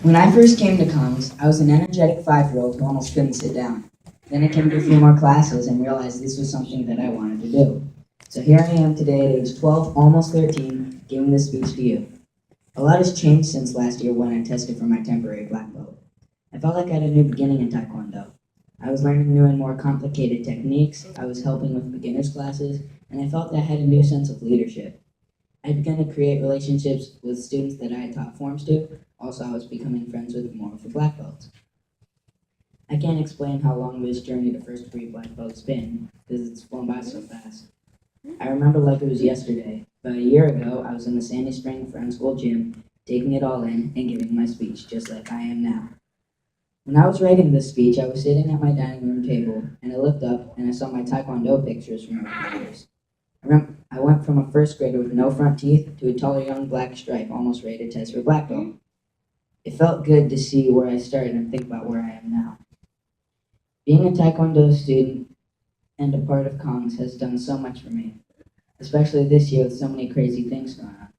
When I first came to comms, I was an energetic 5-year-old who almost couldn't sit down. Then I came to a few more classes and realized this was something that I wanted to do. So here I am today at age 12, almost 13, giving this speech to you. A lot has changed since last year when I tested for my temporary black belt. I felt like I had a new beginning in Taekwondo. I was learning new and more complicated techniques, I was helping with beginners classes, and I felt that I had a new sense of leadership. I began to create relationships with students that I had taught forms to. Also, I was becoming friends with more of the black belts. I can't explain how long this journey to first degree black belt's been, because it's flown by so fast. I remember like it was yesterday. About a year ago, I was in the Sandy Spring Friends School gym, taking it all in and giving my speech, just like I am now. When I was writing this speech, I was sitting at my dining room table, and I looked up and I saw my Taekwondo pictures from over the years. I went from a first grader with no front teeth to a taller young black stripe, almost ready to test for black belt. It felt good to see where I started and think about where I am now. Being a Taekwondo student and a part of Kongs has done so much for me, especially this year with so many crazy things going on.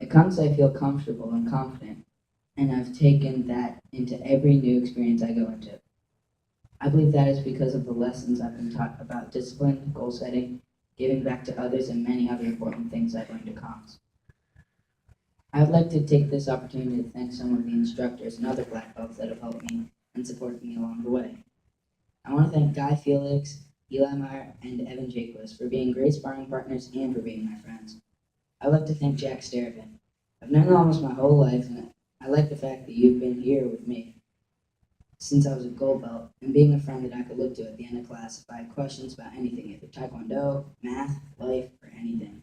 At Kongs I feel comfortable and confident, and I've taken that into every new experience I go into. I believe that is because of the lessons I've been taught about discipline, goal setting, giving back to others, and many other important things I've learned at Kongs. I would like to take this opportunity to thank some of the instructors and other black belts that have helped me and supported me along the way. I want to thank Guy Felix, Eli Meyer, and Evan Jacobs for being great sparring partners and for being my friends. I would like to thank Jack Stervin. I've known you almost my whole life, and I like the fact that you've been here with me since I was a gold belt and being a friend that I could look to at the end of class if I had questions about anything, either Taekwondo, math, life, or anything.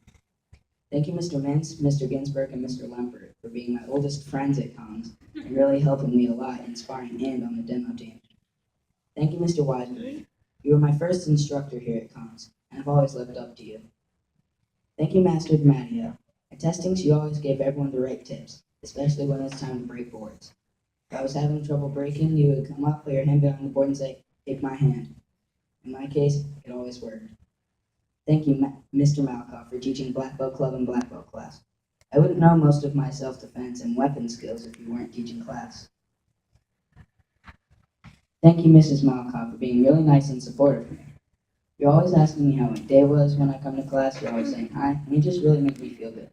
Thank you, Mr. Mintz, Mr. Ginsberg, and Mr. Lempert for being my oldest friends at Kongs and really helping me a lot in sparring and on the demo team. Thank you, Mr. Wiseman. You were my first instructor here at Kongs, and I've always looked up to you. Thank you, Master Mattio. At testings, you always gave everyone the right tips, especially when it's time to break boards. If I was having trouble breaking, you would come up, put your hand behind the board, and say, "Take my hand." In my case, it always worked. Thank you, Mr. Malkoff, for teaching Black Belt Club and Black Belt class. I wouldn't know most of my self-defense and weapon skills if you weren't teaching class. Thank you, Mrs. Malkoff, for being really nice and supportive of me. You're always asking me how my day was when I come to class. You're always saying hi, and you just really make me feel good.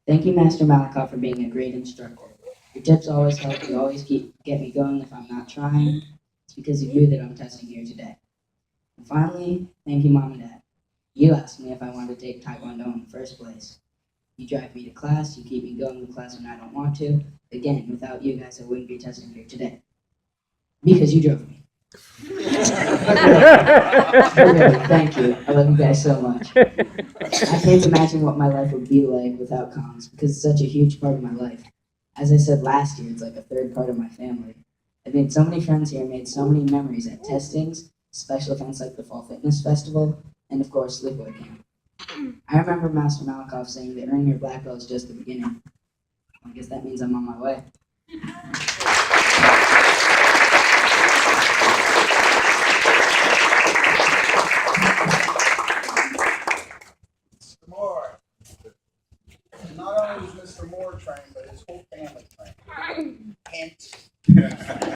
Thank you, Master Malkoff, for being a great instructor. Your tips always help. You always get me going if I'm not trying. It's because of you that I'm testing here today. And finally, thank you, Mom and Dad. You asked me if I wanted to take Taekwondo in the first place. You drive me to class. You keep me going to class when I don't want to. Again, without you guys, I wouldn't be testing here today. Because you drove me. Really, thank you. I love you guys so much. I can't imagine what my life would be like without comms because it's such a huge part of my life. As I said last year, it's like a third part of my family. I've made so many friends here, made so many memories at testings, special events like the Fall Fitness Festival, and of course, Sleepaway Camp. I remember Master Malkoff saying that earning your black belt is just the beginning. I guess that means I'm on my way.